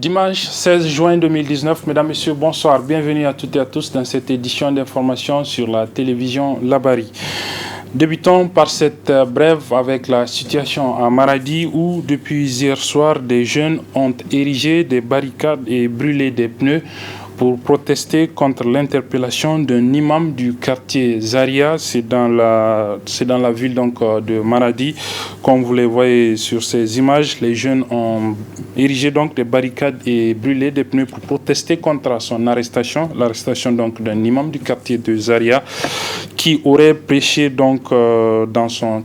Dimanche 16 juin 2019, mesdames, messieurs, bonsoir. Bienvenue à toutes et à tous dans cette édition d'information sur la télévision Labari. Débutons par cette brève avec la situation à Maradi où, depuis hier soir, des jeunes ont érigé des barricades et brûlé des pneus pour protester contre l'interpellation d'un imam du quartier Zaria, c'est dans la ville donc de Maradi. Comme vous les voyez sur ces images, les jeunes ont érigé donc des barricades et brûlé des pneus pour protester contre son l'arrestation donc d'un imam du quartier de Zaria qui aurait prêché donc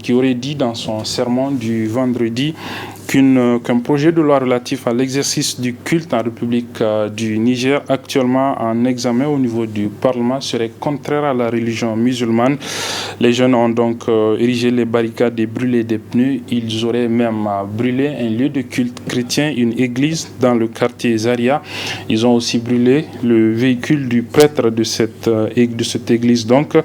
qui aurait dit dans son sermon du vendredi qu'un projet de loi relatif à l'exercice du culte en République du Niger, actuellement en examen au niveau du Parlement, serait contraire à la religion musulmane. Les jeunes ont donc érigé les barricades et brûlé des pneus. Ils auraient même brûlé un lieu de culte chrétien, une église dans le quartier Zaria. Ils ont aussi brûlé le véhicule du prêtre de cette église donc.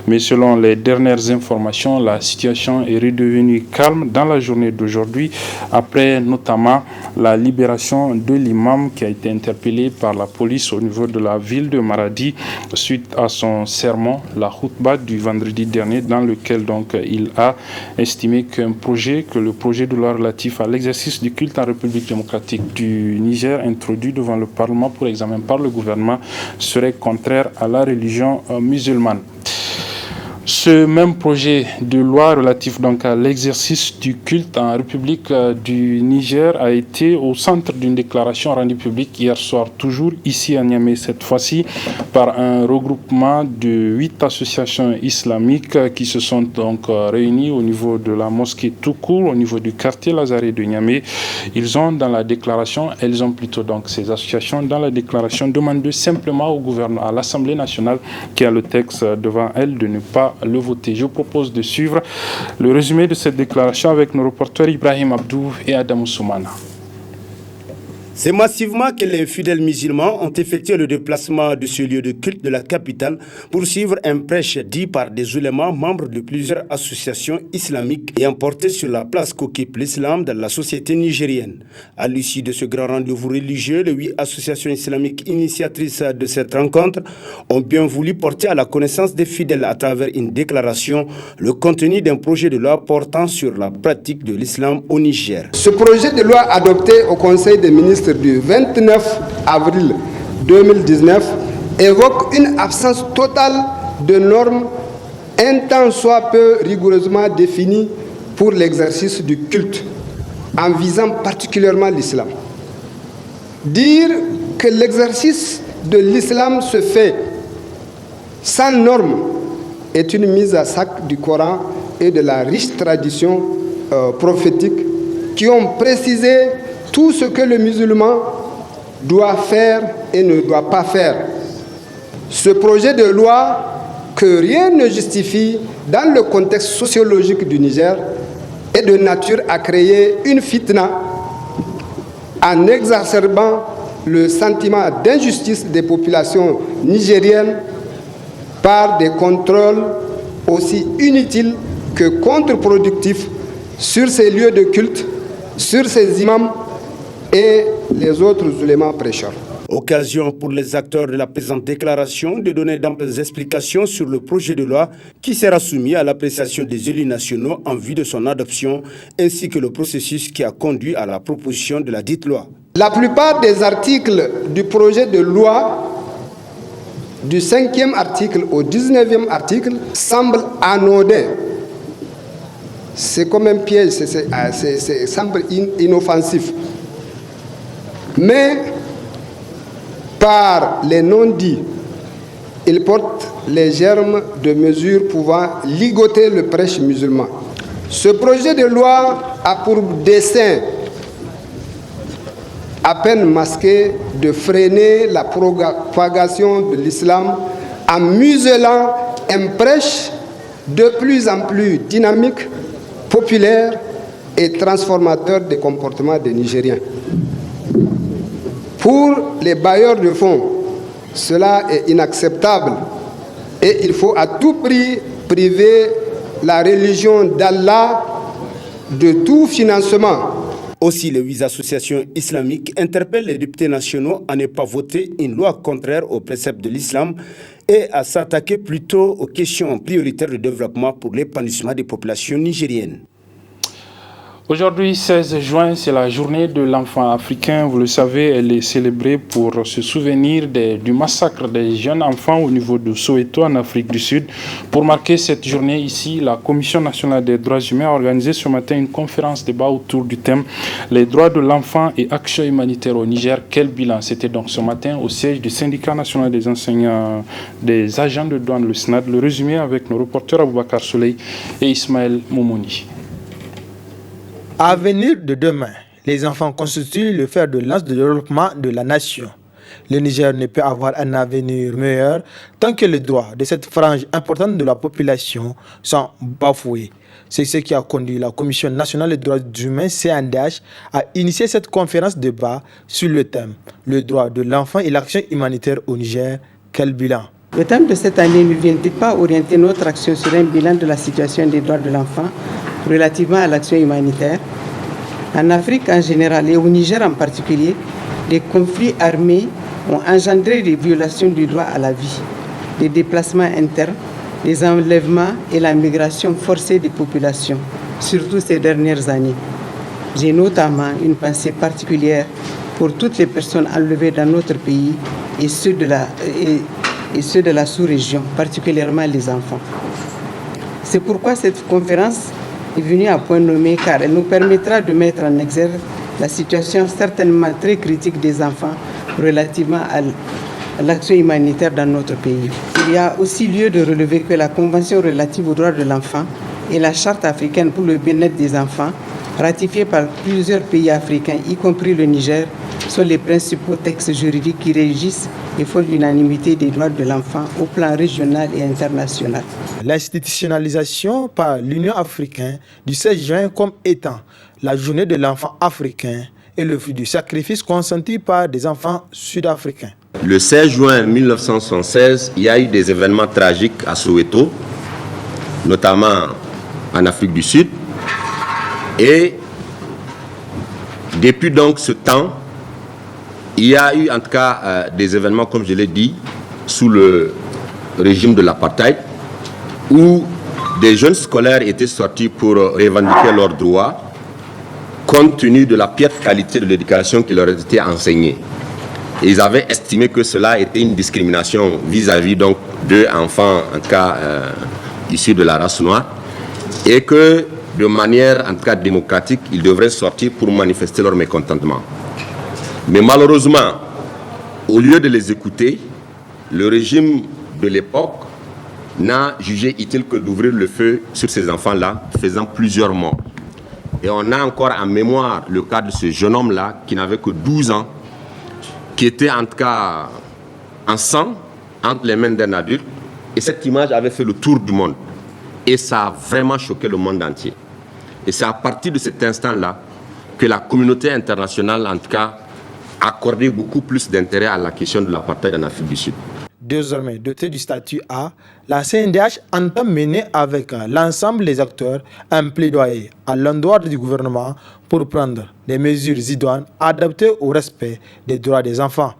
Mais selon les dernières informations, la situation est redevenue calme dans la journée d'aujourd'hui, après notamment la libération de l'imam qui a été interpellé par la police au niveau de la ville de Maradi suite à son sermon, la khutba du vendredi dernier, dans lequel donc il a estimé que le projet de loi relatif à l'exercice du culte en République démocratique du Niger, introduit devant le Parlement pour examen par le gouvernement, serait contraire à la religion musulmane. Ce même projet de loi relatif donc à l'exercice du culte en République du Niger a été au centre d'une déclaration rendue publique hier soir, toujours ici à Niamey cette fois-ci, par un regroupement de 8 associations islamiques qui se sont donc réunies au niveau de la mosquée tout court, au niveau du quartier Lazare de Niamey. Elles ont plutôt donc ces associations dans la déclaration demandé simplement au gouvernement, à l'Assemblée nationale qui a le texte devant elle, de ne pas le voter. Je vous propose de suivre le résumé de cette déclaration avec nos reporters Ibrahim Abdou et Adam Soumana. C'est massivement que les fidèles musulmans ont effectué le déplacement de ce lieu de culte de la capitale pour suivre un prêche dit par des ulémas membres de plusieurs associations islamiques ayant porté sur la place qu'occupe l'islam dans la société nigérienne. À l'issue de ce grand rendez-vous religieux, les 8 associations islamiques initiatrices de cette rencontre ont bien voulu porter à la connaissance des fidèles à travers une déclaration le contenu d'un projet de loi portant sur la pratique de l'islam au Niger. Ce projet de loi adopté au Conseil des ministres du 29 avril 2019 évoque une absence totale de normes un tant soit peu rigoureusement définies pour l'exercice du culte, en visant particulièrement l'islam. Dire que l'exercice de l'islam se fait sans normes est une mise à sac du Coran et de la riche tradition prophétique qui ont précisé tout ce que le musulman doit faire et ne doit pas faire. Ce projet de loi, que rien ne justifie dans le contexte sociologique du Niger, est de nature à créer une fitna en exacerbant le sentiment d'injustice des populations nigériennes par des contrôles aussi inutiles que contre-productifs sur ces lieux de culte, sur ces imams et les autres ulémas prêcheurs. Occasion pour les acteurs de la présente déclaration de donner d'amples explications sur le projet de loi qui sera soumis à l'appréciation des élus nationaux en vue de son adoption, ainsi que le processus qui a conduit à la proposition de la dite loi. La plupart des articles du projet de loi, du 5e article au 19e article, semblent anodins. C'est comme un piège, ça semble inoffensif. Mais par les non-dits, il porte les germes de mesures pouvant ligoter le prêche musulman. Ce projet de loi a pour dessein, à peine masqué, de freiner la propagation de l'islam en muselant un prêche de plus en plus dynamique, populaire et transformateur des comportements des Nigériens. Pour les bailleurs de fonds, cela est inacceptable et il faut à tout prix priver la religion d'Allah de tout financement. Aussi, les 8 associations islamiques interpellent les députés nationaux à ne pas voter une loi contraire aux préceptes de l'islam et à s'attaquer plutôt aux questions prioritaires de développement pour l'épanouissement des populations nigériennes. Aujourd'hui, 16 juin, c'est la journée de l'enfant africain. Vous le savez, elle est célébrée pour se souvenir du massacre des jeunes enfants au niveau de Soweto, en Afrique du Sud. Pour marquer cette journée ici, la Commission nationale des droits humains a organisé ce matin une conférence débat autour du thème « Les droits de l'enfant et action humanitaire au Niger, quel bilan ?» C'était donc ce matin au siège du syndicat national des enseignants, des agents de douane, le SNAD. Le résumé avec nos reporters Aboubakar Souley et Ismaël Moumouni. À venir de demain, les enfants constituent le fer de lance de développement de la nation. Le Niger ne peut avoir un avenir meilleur tant que les droits de cette frange importante de la population sont bafoués. C'est ce qui a conduit la Commission nationale des droits humains, CNDH, à initier cette conférence débat sur le thème « Le droit de l'enfant et l'action humanitaire au Niger, quel bilan ?» Le thème de cette année ne vient-il pas orienter notre action sur un bilan de la situation des droits de l'enfant relativement à l'action humanitaire? En Afrique en général et au Niger en particulier, des conflits armés ont engendré des violations du droit à la vie, des déplacements internes, des enlèvements et la migration forcée des populations, surtout ces dernières années. J'ai notamment une pensée particulière pour toutes les personnes enlevées dans notre pays et ceux de la sous-région, particulièrement les enfants. C'est pourquoi cette conférence est venue à point nommé, car elle nous permettra de mettre en exergue la situation certainement très critique des enfants relativement à l'action humanitaire dans notre pays. Il y a aussi lieu de relever que la Convention relative aux droits de l'enfant et la Charte africaine pour le bien-être des enfants, ratifiée par plusieurs pays africains, y compris le Niger, sont les principaux textes juridiques qui régissent et font l'unanimité des droits de l'enfant au plan régional et international. L'institutionnalisation par l'Union africaine du 16 juin comme étant la journée de l'enfant africain est le fruit du sacrifice consenti par des enfants sud-africains. Le 16 juin 1976, il y a eu des événements tragiques à Soweto, notamment en Afrique du Sud. Et depuis donc ce temps, il y a eu en tout cas des événements, comme je l'ai dit, sous le régime de l'apartheid, où des jeunes scolaires étaient sortis pour revendiquer leurs droits, compte tenu de la piètre qualité de l'éducation qui leur était enseignée. Et ils avaient estimé que cela était une discrimination vis-à-vis donc d'eux enfants, en tout cas issus de la race noire, et que de manière en tout cas démocratique, ils devraient sortir pour manifester leur mécontentement. Mais malheureusement, au lieu de les écouter, le régime de l'époque n'a jugé utile que d'ouvrir le feu sur ces enfants-là, faisant plusieurs morts. Et on a encore en mémoire le cas de ce jeune homme-là, qui n'avait que 12 ans, qui était en tout cas en sang entre les mains d'un adulte. Et cette image avait fait le tour du monde. Et ça a vraiment choqué le monde entier. Et c'est à partir de cet instant-là que la communauté internationale, en tout cas, a accordé beaucoup plus d'intérêt à la question de l'apartheid en Afrique du Sud. Désormais dotée du statut A, la CNDH entend mener avec l'ensemble des acteurs un plaidoyer à l'endroit du gouvernement pour prendre des mesures idoines adaptées au respect des droits des enfants.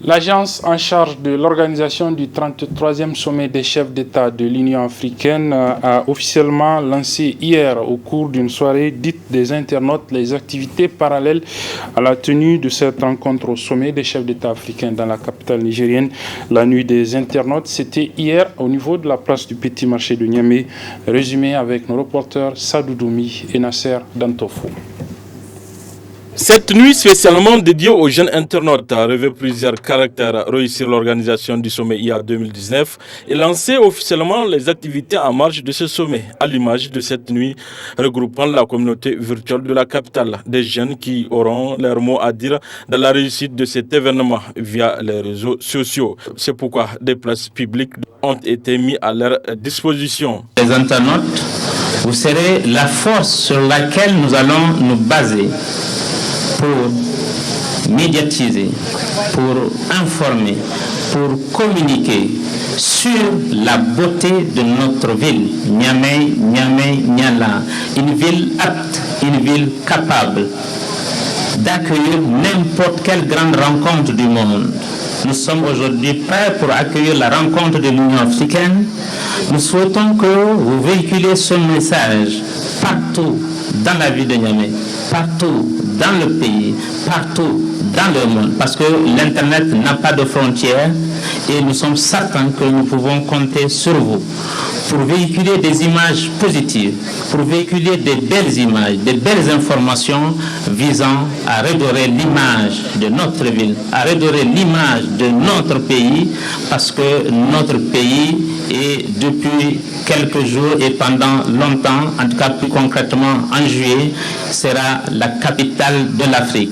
L'agence en charge de l'organisation du 33e sommet des chefs d'État de l'Union africaine a officiellement lancé hier, au cours d'une soirée dite des internautes, les activités parallèles à la tenue de cette rencontre au sommet des chefs d'État africains dans la capitale nigérienne. La nuit des internautes, c'était hier au niveau de la place du Petit Marché de Niamey. Résumé avec nos reporters Sadou Doumi et Nasser Dantofo. Cette nuit spécialement dédiée aux jeunes internautes revêt plusieurs caractères à réussir l'organisation du sommet IA 2019 et lancer officiellement les activités en marge de ce sommet, à l'image de cette nuit regroupant la communauté virtuelle de la capitale, des jeunes qui auront leur mot à dire dans la réussite de cet événement via les réseaux sociaux. C'est pourquoi des places publiques ont été mises à leur disposition. Les internautes, vous serez la force sur laquelle nous allons nous baser pour médiatiser, pour informer, pour communiquer sur la beauté de notre ville, Niamey, Niala, une ville apte une ville capable d'accueillir n'importe quelle grande rencontre du monde. Nous sommes aujourd'hui prêts pour accueillir la rencontre de l'Union africaine. Nous souhaitons que vous véhiculez ce message partout dans la ville de Niamey, partout dans le pays, partout dans le monde, parce que l'Internet n'a pas de frontières et nous sommes certains que nous pouvons compter sur vous pour véhiculer des images positives, pour véhiculer des belles images, des belles informations visant à redorer l'image de notre ville, à redorer l'image de notre pays, parce que notre pays est depuis quelques jours et pendant longtemps, en tout cas plus concrètement en juillet, sera la capitale de l'Afrique.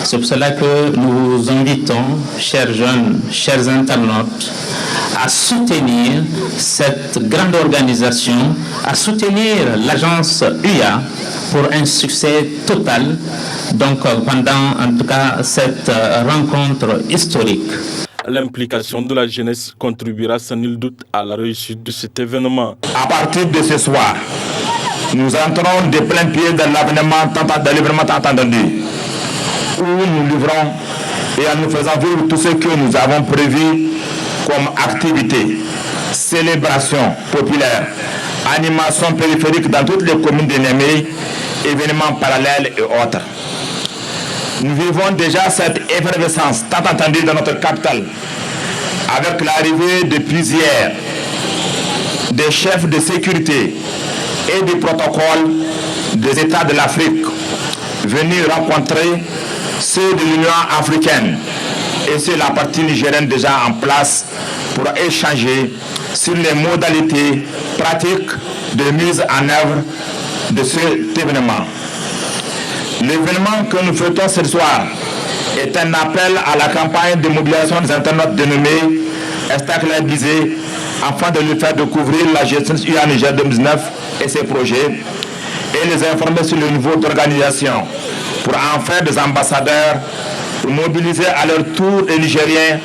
C'est pour cela que nous vous invitons, chers jeunes, chers internautes, à soutenir cette grande organisation, à soutenir l'agence UIA pour un succès total, donc pendant en tout cas cette rencontre historique. L'implication de la jeunesse contribuera sans nul doute à la réussite de cet événement. À partir de ce soir, nous entrons de plein pied dans l'événement tant attendu, où nous livrons et en nous faisant vivre tout ce que nous avons prévu comme activité, célébration populaire, animation périphérique dans toutes les communes de Niamey, événements parallèles et autres. Nous vivons déjà cette effervescence tant attendue dans notre capitale, avec l'arrivée depuis hier des chefs de sécurité et du protocole des États de l'Afrique venus rencontrer ceux de l'Union africaine et c'est la partie nigérienne déjà en place pour échanger sur les modalités pratiques de mise en œuvre de cet événement. L'événement que nous fêtons ce soir est un appel à la campagne de mobilisation des internautes dénommée Estakla-Bizé afin de lui faire découvrir la gestion UIA Niger 2019 et ses projets et les informer sur le niveau d'organisation pour en faire des ambassadeurs pour mobiliser à leur tour les Nigériens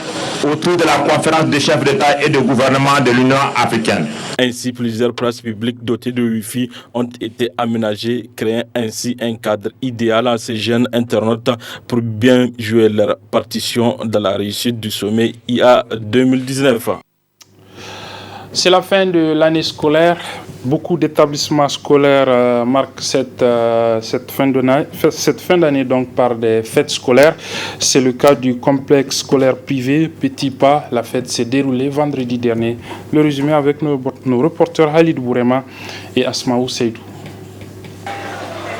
autour de la conférence des chefs d'État et de gouvernement de l'Union africaine. Ainsi, plusieurs places publiques dotées de Wi-Fi ont été aménagées, créant ainsi un cadre idéal à ces jeunes internautes pour bien jouer leur partition dans la réussite du sommet IA 2019. C'est la fin de l'année scolaire. Beaucoup d'établissements scolaires marquent cette fin d'année donc par des fêtes scolaires. C'est le cas du complexe scolaire privé Petit Pas. La fête s'est déroulée vendredi dernier. Le résumé avec nos reporters Halid Bourema et Asmaou Seydou.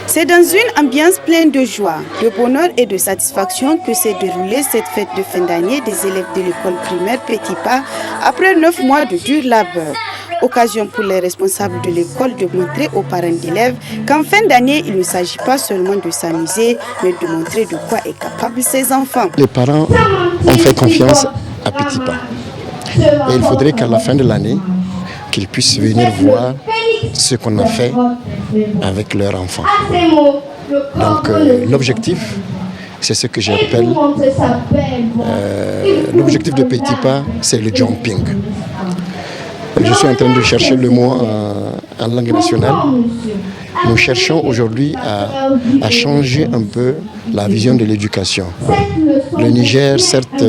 C'est dans une ambiance pleine de joie, de bonheur et de satisfaction que s'est déroulée cette fête de fin d'année des élèves de l'école primaire Petit Pas après 9 mois de dur labeur. Occasion pour les responsables de l'école de montrer aux parents d'élèves qu'en fin d'année, il ne s'agit pas seulement de s'amuser, mais de montrer de quoi est capable ses enfants. Les parents ont fait confiance à Petit Pas. Et il faudrait qu'à la fin de l'année, qu'ils puissent venir voir ce qu'on a fait avec leurs enfants. Donc l'objectif, c'est ce que j'appelle l'objectif de Petit Pas, c'est le jumping. Je suis en train de chercher le mot en langue nationale. Nous cherchons aujourd'hui à changer un peu la vision de l'éducation. Le Niger, certes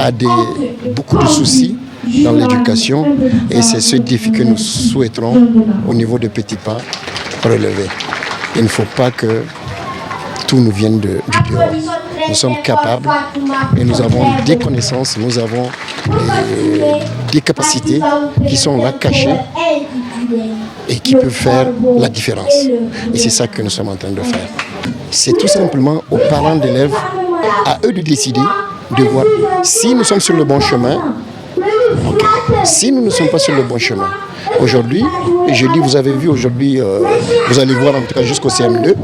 a beaucoup de soucis dans l'éducation et c'est ce défi que nous souhaiterons au niveau de Petit Pas relever. Il ne faut pas que tout nous vienne du dehors. Nous sommes capables et nous avons des connaissances, nous avons des capacités qui sont là cachées et qui peuvent faire la différence. Et c'est ça que nous sommes en train de faire. C'est tout simplement aux parents d'élèves, à eux de décider, de voir si nous sommes sur le bon chemin. Okay. Si nous ne sommes pas sur le bon chemin, aujourd'hui, je dis, vous avez vu aujourd'hui, vous allez voir en tout cas jusqu'au CM2,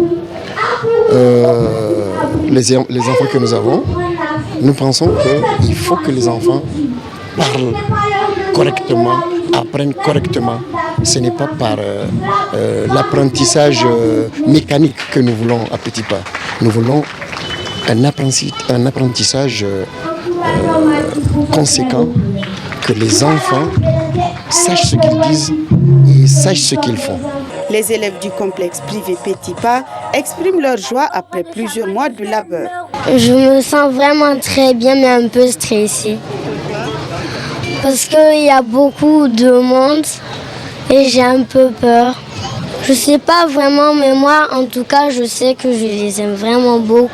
les enfants que nous avons, nous pensons qu'il faut que les enfants parlent correctement, apprennent correctement. Ce n'est pas par l'apprentissage mécanique que nous voulons à Petit Pas. Nous voulons un apprentissage conséquent, que les enfants sachent ce qu'ils disent et sachent ce qu'ils font. Les élèves du complexe privé Petit Pas expriment leur joie après plusieurs mois de labeur. Je me sens vraiment très bien mais un peu stressée. Parce qu'il y a beaucoup de monde et j'ai un peu peur. Je sais pas vraiment, mais moi en tout cas je sais que je les aime vraiment beaucoup.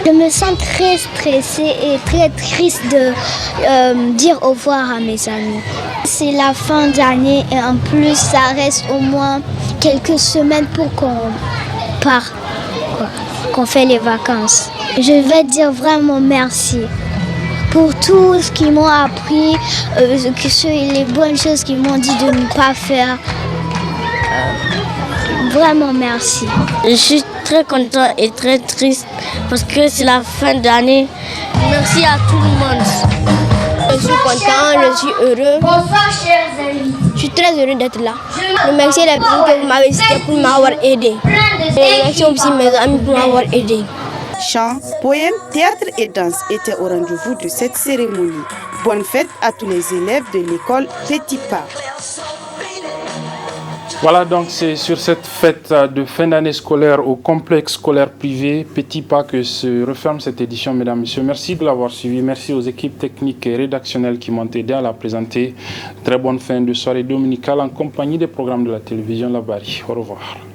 Je me sens très stressée et très triste de dire au revoir à mes amis. C'est la fin d'année et en plus ça reste au moins quelques semaines pour qu'on part, qu'on fait les vacances. Je vais dire vraiment merci pour tout ce qu'ils m'ont appris, les bonnes choses qu'ils m'ont dit de ne pas faire. Vraiment merci. Je suis très content et très triste parce que c'est la fin d'année. Merci à tout le monde. Je suis content, je suis heureux. Bonsoir chers amis. Je suis très heureux d'être là. Je remercie les personnes que vous m'avez citées pour m'avoir aidé. Je remercie aussi mes amis pour m'avoir aidé. Chants, poèmes, théâtre et danse étaient au rendez-vous de cette cérémonie. Bonne fête à tous les élèves de l'école Petit Pas. Voilà, donc c'est sur cette fête de fin d'année scolaire au complexe scolaire privé Petit Pas que se referme cette édition, mesdames et messieurs. Merci de l'avoir suivi. Merci aux équipes techniques et rédactionnelles qui m'ont aidé à la présenter. Très bonne fin de soirée dominicale en compagnie des programmes de la télévision Labari. Au revoir.